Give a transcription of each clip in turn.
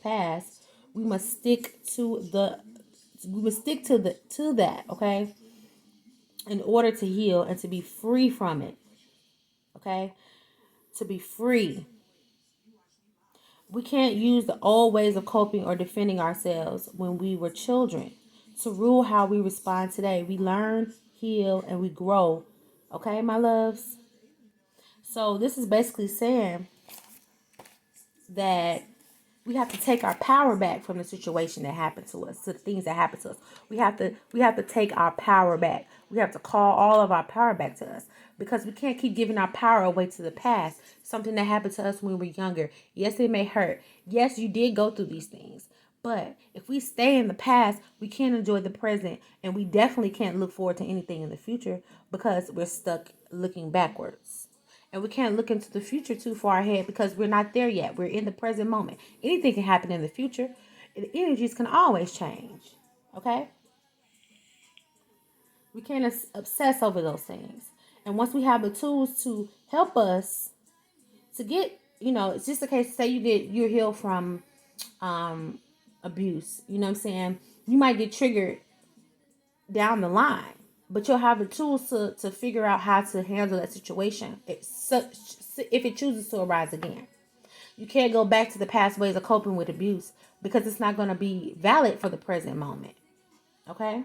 past, we must stick to that, okay? In order to heal and to be free from it, okay? To be free. We can't use the old ways of coping or defending ourselves when we were children to rule how we respond today. We learn, heal, and we grow. Okay, my loves? So this is basically saying that we have to take our power back from the situation that happened to us, to the things that happened to us. We have to take our power back. We have to call all of our power back to us, because we can't keep giving our power away to the past. Something that happened to us when we were younger. Yes, it may hurt. Yes, you did go through these things. But if we stay in the past, we can't enjoy the present, and we definitely can't look forward to anything in the future because we're stuck looking backwards. And we can't look into the future too far ahead because we're not there yet. We're in the present moment. Anything can happen in the future. The energies can always change. Okay? We can't obsess over those things. And once we have the tools to help us to get, it's just a case, say you're healed from abuse. You know what I'm saying? You might get triggered down the line, but you'll have the tools to figure out how to handle that situation if it chooses to arise again. You can't go back to the past ways of coping with abuse because it's not going to be valid for the present moment. Okay?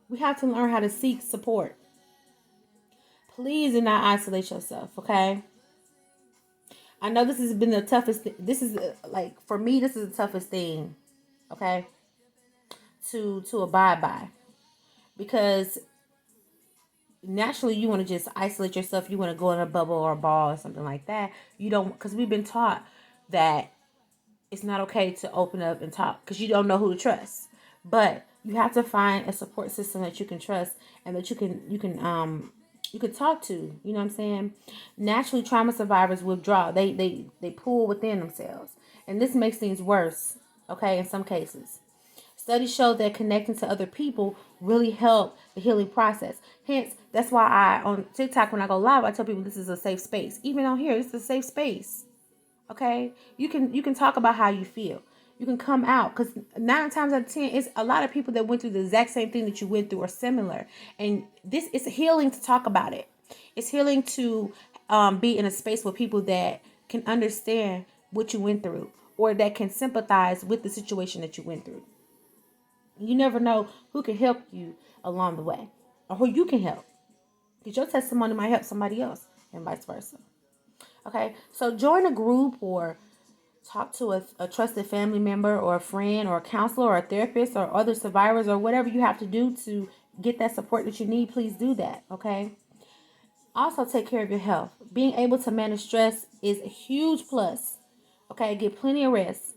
We have to learn how to seek support. Please do not isolate yourself, okay? I know this has been the toughest this is for me, this is the toughest thing, okay? To abide by, because naturally you want to just isolate yourself. You want to go in a bubble or a ball or something like that. You don't, because we've been taught that it's not okay to open up and talk because you don't know who to trust. But you have to find a support system that you can trust and that you can talk to. You know what I'm saying? Naturally, trauma survivors withdraw. They pull within themselves, and this makes things worse. Okay, in some cases. Studies show that connecting to other people really help the healing process. Hence, that's why on TikTok, when I go live, I tell people this is a safe space. Even on here, this is a safe space. Okay? You can talk about how you feel. You can come out, because 9 times out of 10, it's a lot of people that went through the exact same thing that you went through or similar. And this is healing to talk about it. It's healing to be in a space with people that can understand what you went through or that can sympathize with the situation that you went through. You never know who can help you along the way or who you can help. Because your testimony might help somebody else and vice versa. Okay, so join a group or talk to a trusted family member or a friend or a counselor or a therapist or other survivors or whatever you have to do to get that support that you need. Please do that, okay? Also, take care of your health. Being able to manage stress is a huge plus. Okay, get plenty of rest.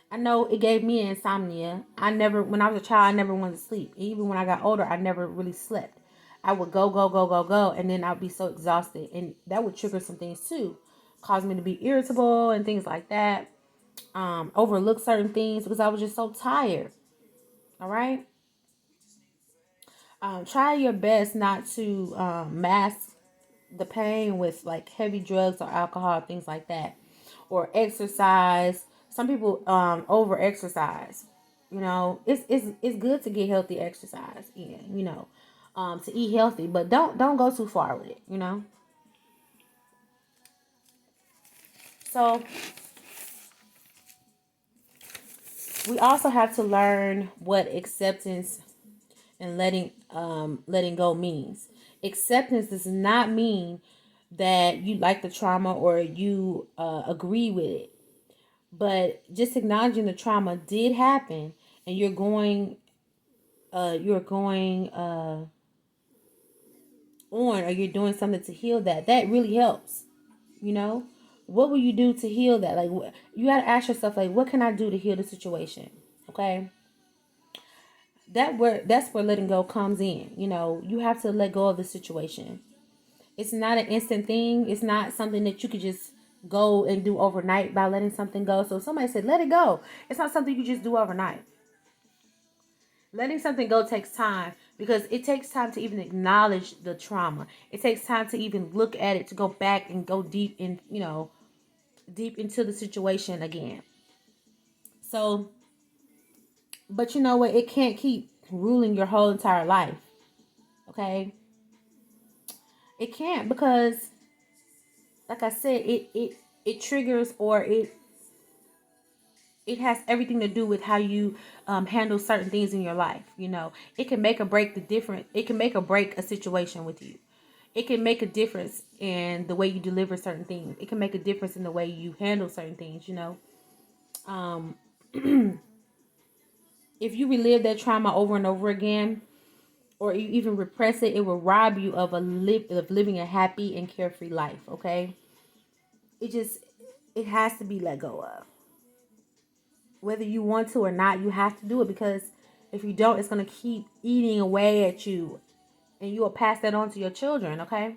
I know it gave me insomnia. When I was a child, I never wanted to sleep. Even when I got older, I never really slept. I would go, and then I'd be so exhausted. And that would trigger some things too. Cause me to be irritable and things like that. Overlook certain things because I was just so tired. All right? Try your best not to mask the pain with like heavy drugs or alcohol, things like that. Or exercise. Some people over exercise. It's good to get healthy exercise in, to eat healthy, but don't go too far with it, So we also have to learn what acceptance and letting go means. Acceptance does not mean that you like the trauma or you agree with it. But just acknowledging the trauma did happen, and you're going on, or you're doing something to heal that. That really helps. What will you do to heal that? Like, you got to ask yourself, like, what can I do to heal the situation? Okay. That's where letting go comes in. You have to let go of the situation. It's not an instant thing. It's not something that you could just go and do overnight by letting something go. So if somebody said, let it go, it's not something you just do overnight. Letting something go takes time because it takes time to even acknowledge the trauma. It takes time to even look at it, to go back and go deep in, deep into the situation again. So, but you know what? It can't keep ruling your whole entire life. Okay? It can't, because like I said, it triggers, or it has everything to do with how you handle certain things in your life. You know, it can make or break it can make or break a situation with you. It can make a difference in the way you deliver certain things. It can make a difference in the way you handle certain things, you know. Um, if you relive that trauma over and over again, or you even repress it, it will rob you of of living a happy and carefree life. Okay, it has to be let go of. Whether you want to or not, you have to do it, because if you don't, it's gonna keep eating away at you, and you will pass that on to your children. Okay,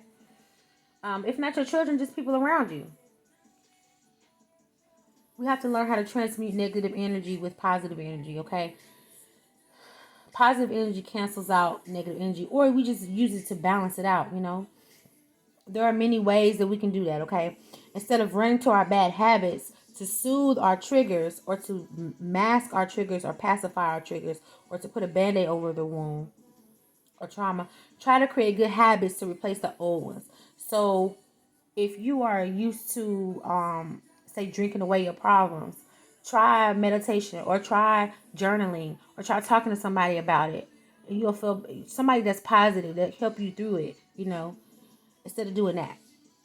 if not your children, just people around you. We have to learn how to transmute negative energy with positive energy. Okay, positive energy cancels out negative energy, or we just use it to balance it out. You know, there are many ways that we can do that. Okay, instead of running to our bad habits to soothe our triggers, or to mask our triggers, or pacify our triggers, or to put a band-aid over the wound or trauma, try to create good habits to replace the old ones. So if you are used to say drinking away your problems, try meditation, or try journaling, or try talking to somebody about it, and you'll feel somebody that's positive that help you through it, you know, instead of doing that.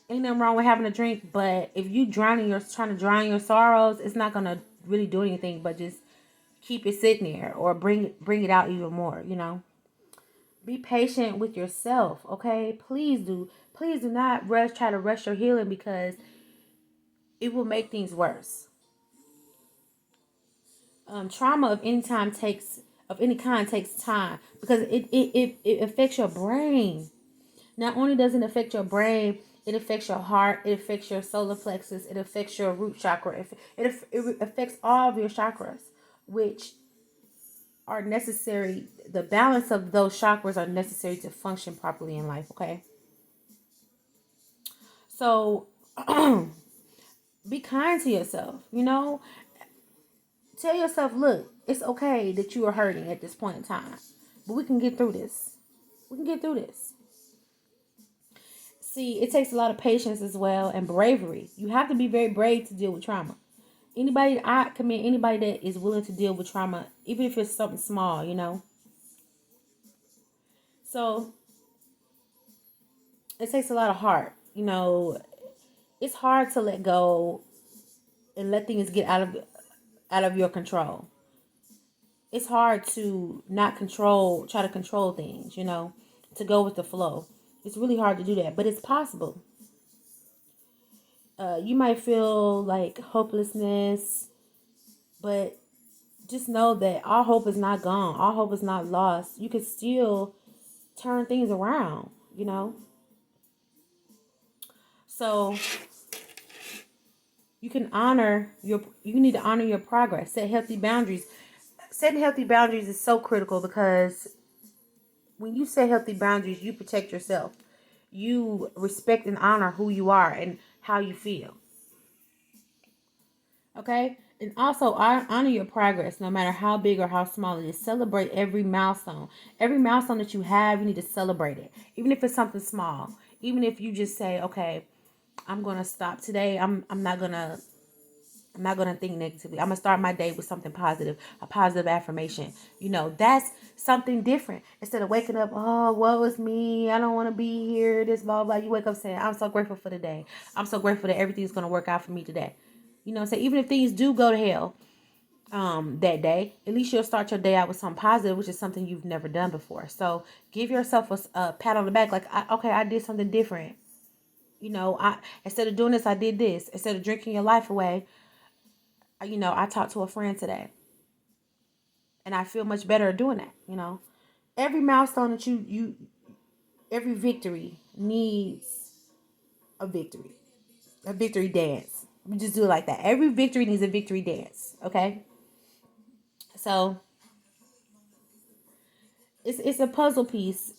Ain't nothing wrong with having a drink, but if you trying to drown your sorrows, it's not gonna really do anything but just keep it sitting there, or bring it out even more, you know. Be patient with yourself, okay? Please do not try to rush your healing, because it will make things worse. Trauma of any kind takes time, because it affects your brain. Not only does it affect your brain, it affects your heart, it affects your solar plexus, it affects your root chakra, it affects all of your chakras, which are necessary. The balance of those chakras are necessary to function properly in life, okay? So be kind to yourself, you know? Tell yourself, look, it's okay that you are hurting at this point in time, but we can get through this. We can get through this. See, it takes a lot of patience as well, and bravery. You have to be very brave to deal with trauma. I commend anybody that is willing to deal with trauma, even if it's something small, you know? So it takes a lot of heart, you know. It's hard to let go and let things get out of your control. It's hard to not try to control things, you know, to go with the flow. It's really hard to do that, but it's possible. You might feel like hopelessness, but just know that all hope is not gone. All hope is not lost. You can still turn things around, you know. So you need to honor your progress. Set healthy boundaries. Setting healthy boundaries is so critical, because when you set healthy boundaries, you protect yourself. You respect and honor who you are and how you feel. Okay? And also honor your progress, no matter how big or how small it is. Celebrate every milestone. Every milestone that you have, you need to celebrate it. Even if it's something small. Even if you just say, okay, I'm gonna stop today. I'm not gonna think negatively. I'm gonna start my day with something positive, a positive affirmation. You know, that's something different. Instead of waking up, oh, woe is me, I don't want to be here, this blah blah. You wake up saying, I'm so grateful for the day. I'm so grateful that everything's gonna work out for me today. You know, so even if things do go to hell, that day, at least you'll start your day out with something positive, which is something you've never done before. So give yourself a pat on the back, like, I did something different. You know, instead of doing this, I did this. Instead of drinking your life away, you know, I talked to a friend today, and I feel much better doing that. You know, every milestone that every victory needs a victory dance. We just do it like that. Every victory needs a victory dance. Okay, so it's a puzzle piece.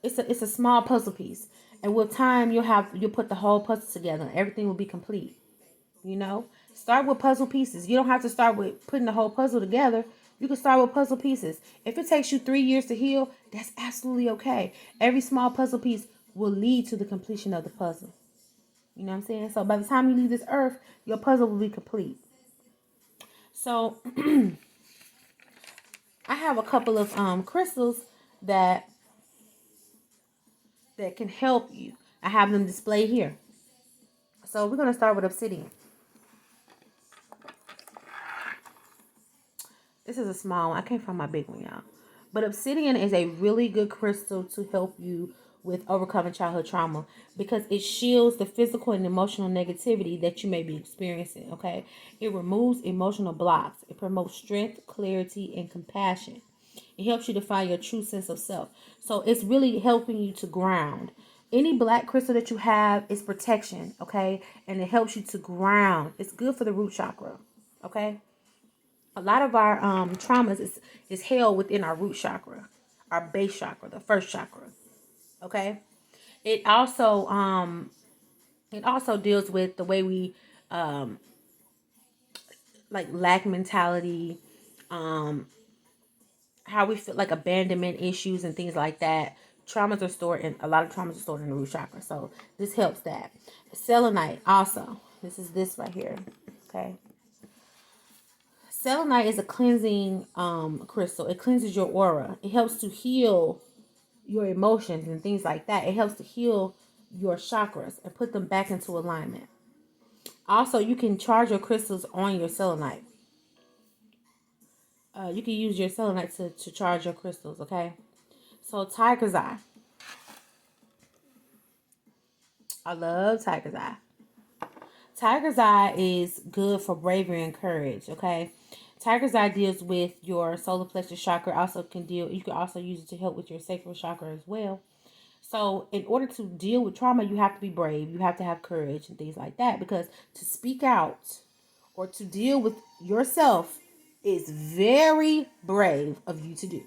It's a small puzzle piece, And with time, you'll put the whole puzzle together and everything will be complete. You know, start with puzzle pieces. You don't have to start with putting the whole puzzle together. You can start with puzzle pieces. If it takes you 3 years to heal, that's absolutely okay. Every small puzzle piece will lead to the completion of the puzzle. You know what I'm saying? So by the time you leave this earth, your puzzle will be complete. So I have a couple of crystals that can help you. I have them displayed here. So we're going to start with obsidian. This is a small one. I can't find my big one, y'all. But obsidian is a really good crystal to help you with overcoming childhood trauma because it shields the physical and emotional negativity that you may be experiencing, okay? It removes emotional blocks. It promotes strength, clarity, and compassion. It helps you to find your true sense of self. So it's really helping you to ground. Any black crystal that you have is protection, okay? And it helps you to ground. It's good for the root chakra, okay? A lot of our traumas is held within our root chakra, our base chakra, the first chakra. Okay. It also deals with the way we like lack mentality, how we feel like abandonment issues and things like that. A lot of traumas are stored in the root chakra. So this helps that. Selenite also. This is this right here. Okay. Selenite is a cleansing crystal. It cleanses your aura. It helps to heal your emotions and things like that. It helps to heal your chakras and put them back into alignment. Also, you can charge your crystals on your selenite. You can use your selenite to charge your crystals, okay? So, tiger's eye. I love tiger's eye. Tiger's eye is good for bravery and courage, okay? Tiger's eye deals with your solar plexus chakra. You can also use it to help with your sacral chakra as well. So in order to deal with trauma, you have to be brave. You have to have courage and things like that, because to speak out or to deal with yourself is very brave of you to do.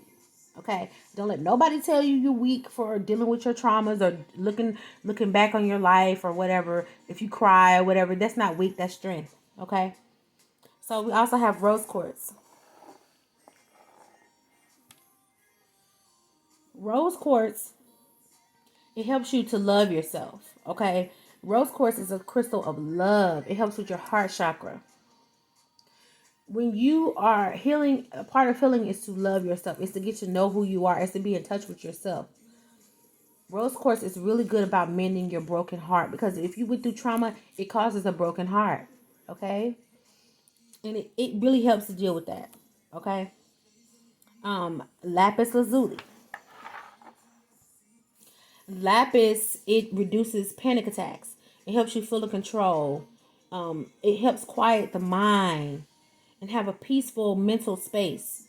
Okay, don't let nobody tell you you're weak for dealing with your traumas or looking back on your life or whatever. If you cry or whatever, that's not weak, that's strength. Okay, so we also have rose quartz. Rose quartz, it helps you to love yourself. Okay, rose quartz is a crystal of love. It helps with your heart chakra. When you are healing, a part of healing is to love yourself. It's to get to know who you are. It's to be in touch with yourself. Rose quartz is really good about mending your broken heart, because if you went through trauma, it causes a broken heart. Okay? And it really helps to deal with that. Okay? Lapis lazuli. Lapis, it reduces panic attacks. It helps you feel in control. It helps quiet the mind and have a peaceful mental space.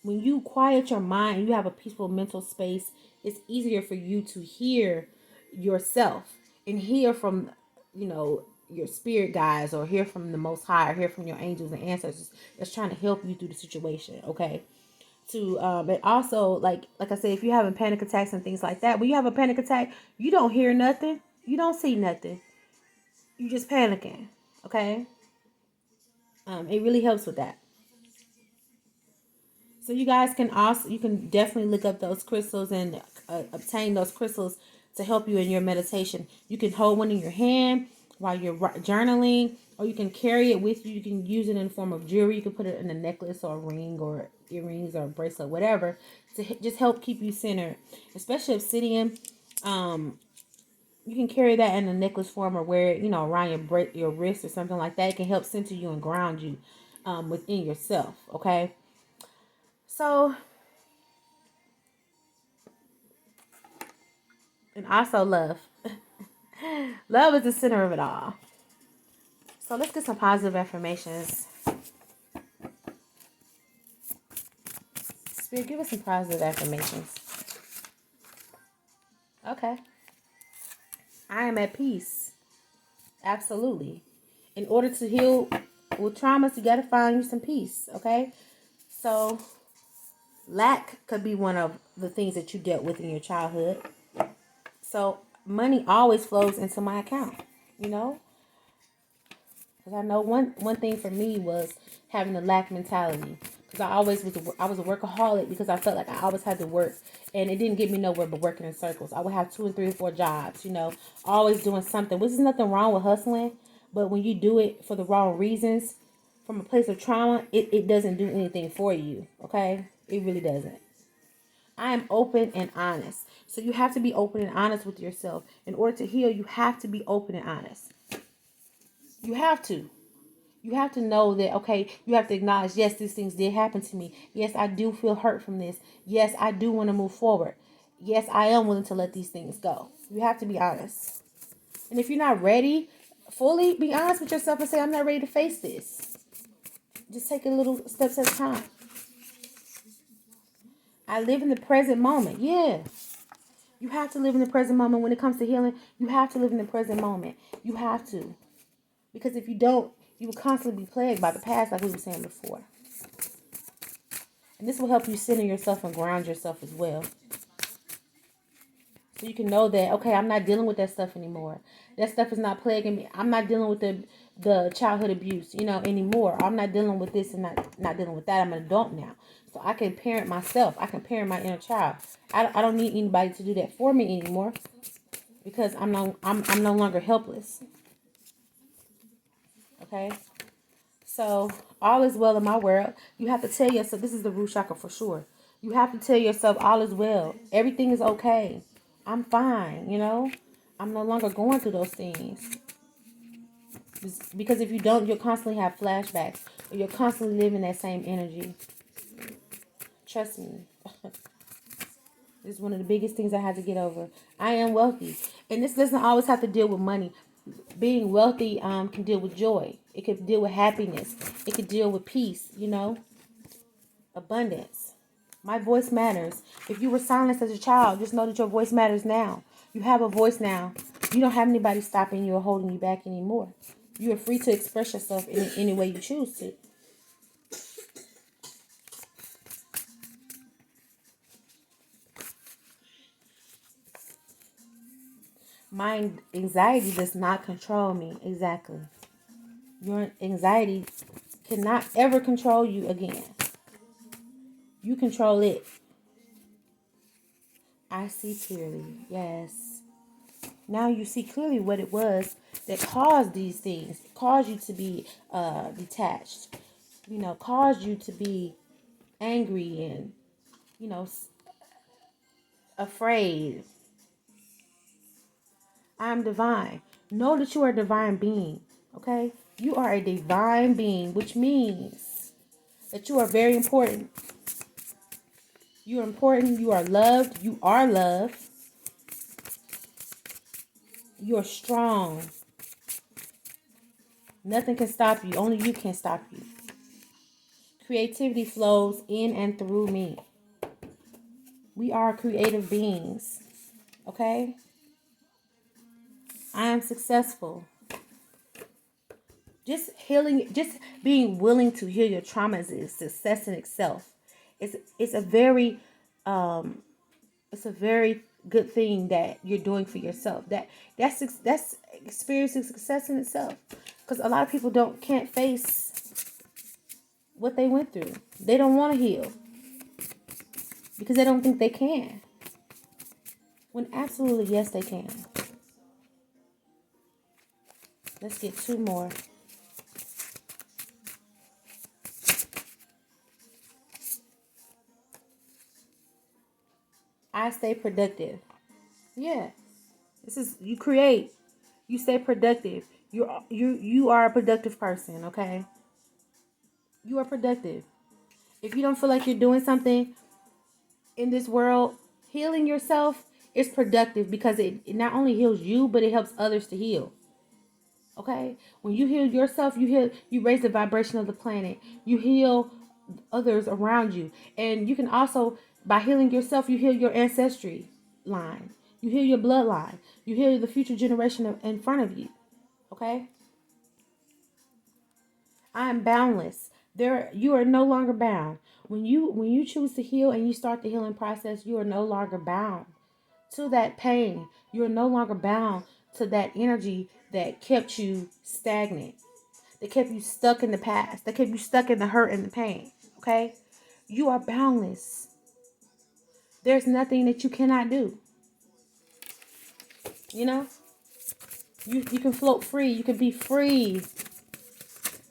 When you quiet your mind, you have a peaceful mental space, it's easier for you to hear yourself and hear from, your spirit guides, or hear from the Most High, or hear from your angels and ancestors that's trying to help you through the situation. Okay. But also, like I said, if you're having panic attacks and things like that, when you have a panic attack, you don't hear nothing, you don't see nothing, you just panicking. Okay. It really helps with that. So you can definitely look up those crystals and obtain those crystals to help you in your meditation. You can hold one in your hand while you're journaling, or you can carry it with you. You can use it in the form of jewelry. You can put it in a necklace or a ring or earrings or a bracelet, whatever, to just help keep you centered. Especially obsidian, you can carry that in a necklace form, or wear it, around your wrist or something like that. It can help center you and ground you within yourself. Okay. So, and also love. Love is the center of it all. So let's get some positive affirmations. Spirit, give us some positive affirmations. Okay. I am at peace. Absolutely. In order to heal with traumas, you got to find you some peace. Okay. So lack could be one of the things that you dealt with in your childhood. So money always flows into my account, you know? Because I know one thing for me was having a lack mentality. Because I was a workaholic because I felt like I always had to work. And it didn't get me nowhere but working in circles. I would have 2 and 3 or 4 jobs, always doing something. Which is nothing wrong with hustling. But when you do it for the wrong reasons, from a place of trauma, it doesn't do anything for you. Okay? It really doesn't. I am open and honest. So you have to be open and honest with yourself. In order to heal, you have to be open and honest. You have to. You have to know that, okay, you have to acknowledge, yes, these things did happen to me. Yes, I do feel hurt from this. Yes, I do want to move forward. Yes, I am willing to let these things go. You have to be honest. And if you're not ready, fully be honest with yourself and say, I'm not ready to face this. Just take a little steps at a time. I live in the present moment. Yeah. You have to live in the present moment. When it comes to healing, you have to live in the present moment. You have to. Because if you don't, you will constantly be plagued by the past, like we were saying before. And this will help you center yourself and ground yourself as well. So you can know that, okay, I'm not dealing with that stuff anymore. That stuff is not plaguing me. I'm not dealing with the childhood abuse, anymore. I'm not dealing with this and not dealing with that. I'm an adult now. So I can parent myself. I can parent my inner child. I don't need anybody to do that for me anymore. Because I'm no longer helpless. Okay? So, all is well in my world. You have to tell yourself, this is the root chakra for sure. You have to tell yourself, all is well. Everything is okay. I'm fine, I'm no longer going through those things. Because if you don't, you'll constantly have flashbacks. Or you'll constantly live in that same energy. Trust me. This is one of the biggest things I had to get over. I am wealthy. And this doesn't always have to deal with money. Being wealthy can deal with joy. It could deal with happiness. It could deal with peace, abundance. My voice matters. If you were silenced as a child, just know that your voice matters now. You have a voice now. You don't have anybody stopping you or holding you back anymore. You are free to express yourself in any way you choose to. My anxiety does not control me. Exactly. Your anxiety cannot ever control you again. You control it. I see clearly. Yes. Now you see clearly what it was that caused these things. Caused you to be detached. Caused you to be angry and, afraid. I'm divine. Know that you are a divine being. Okay? You are a divine being, which means that you are very important. You are important. You are loved. You are loved. You are strong. Nothing can stop you. Only you can stop you. Creativity flows in and through me. We are creative beings. Okay? I am successful. Just being willing to heal your traumas is success in itself. It's a very good thing that you're doing for yourself. That's experiencing success in itself. Because a lot of people can't face what they went through. They don't want to heal because they don't think they can. When absolutely yes, they can. Let's get 2 more. I stay productive. Yeah. This is, you create. You stay productive. You are a productive person, okay? You are productive. If you don't feel like you're doing something in this world, healing yourself is productive because it not only heals you, but it helps others to heal. Okay? When you heal yourself, you raise the vibration of the planet. You heal others around you. And you can also, by healing yourself, you heal your ancestry line. You heal your bloodline. You heal the future generation in front of you. Okay? I am boundless. You are no longer bound. When you choose to heal and you start the healing process, you are no longer bound to that pain. You're no longer bound to that energy that kept you stagnant, that kept you stuck in the past, that kept you stuck in the hurt and the pain. Okay? You are boundless. There's nothing that you cannot do. You know? You can float free. You can be free.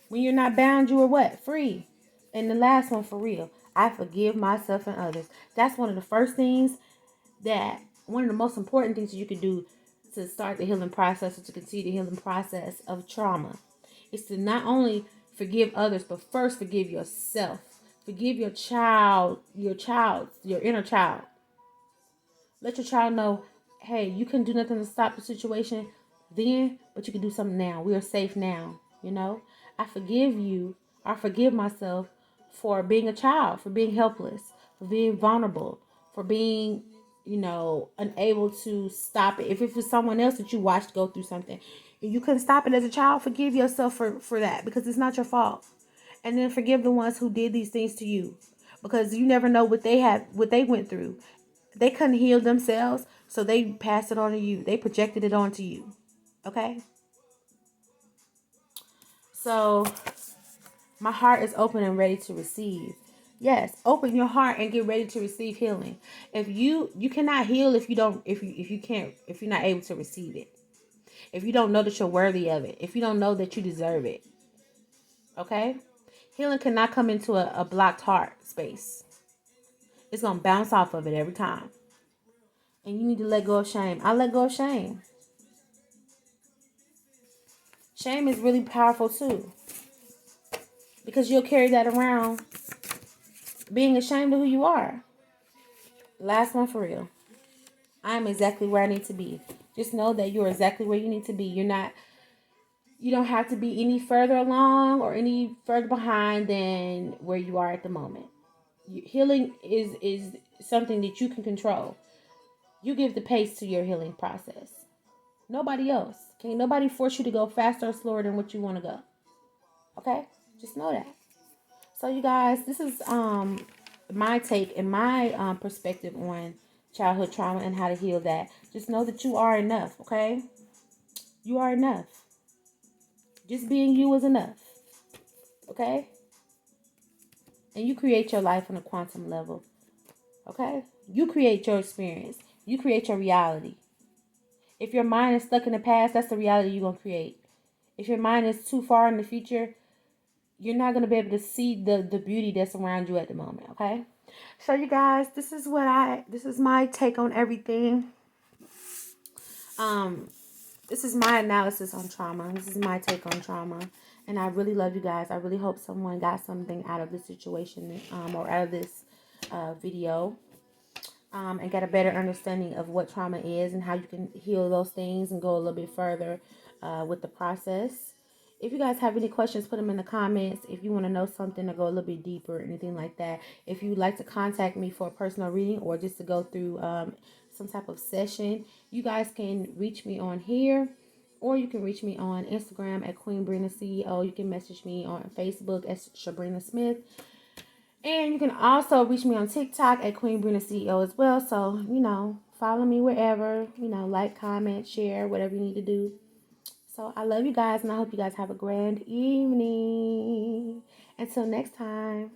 When you're not bound, you are what? Free. And the last one, for real, I forgive myself and others. That's one of the first things one of the most important things that you can do to start the healing process, or to continue the healing process of trauma, is to not only forgive others, but first forgive yourself. Forgive your child, your inner child. Let your child know, hey, you couldn't do nothing to stop the situation then, but you can do something now. We are safe now, you know? I forgive you. I forgive myself for being a child, for being helpless, for being vulnerable, for being, unable to stop it. If it was someone else that you watched go through something and you couldn't stop it as a child, forgive yourself for that, because it's not your fault. And then forgive the ones who did these things to you, because you never know what they went through. They couldn't heal themselves, so they passed it on to you. They projected it onto you. Okay? So, my heart is open and ready to receive. Yes, open your heart and get ready to receive healing. If you cannot heal if you're not able to receive it. If you don't know that you're worthy of it. If you don't know that you deserve it. Okay? Healing cannot come into a blocked heart space. It's going to bounce off of it every time. And you need to let go of shame. I let go of shame. Shame is really powerful too. Because you'll carry that around, being ashamed of who you are. Last one, for real. I am exactly where I need to be. Just know that you're exactly where you need to be. You don't have to be any further along or any further behind than where you are at the moment. Healing is something that you can control. You give the pace to your healing process. Nobody else. Can't nobody force you to go faster or slower than what you want to go. Okay? Just know that. So you guys, this is my take and my perspective on childhood trauma and how to heal that. Just know that you are enough, okay? You are enough. Just being you is enough. Okay? And you create your life on a quantum level. Okay? You create your experience. You create your reality. If your mind is stuck in the past, that's the reality you're going to create. If your mind is too far in the future, you're not going to be able to see the beauty that's around you at the moment, okay? So you guys, this is my take on everything. This is my analysis on trauma. This is my take on trauma. And I really love you guys. I really hope someone got something out of this situation or out of this video. And get a better understanding of what trauma is and how you can heal those things and go a little bit further with the process. If you guys have any questions, put them in the comments. If you want to know something or go a little bit deeper or anything like that. If you'd like to contact me for a personal reading or just to go through some type of session, you guys can reach me on here. Or you can reach me on Instagram at Queen Brina CEO. You can message me on Facebook as Shabrina Smith. And you can also reach me on TikTok at Queen Brina CEO as well. So, follow me wherever. Like, comment, share, whatever you need to do. So, I love you guys, and I hope you guys have a grand evening. Until next time.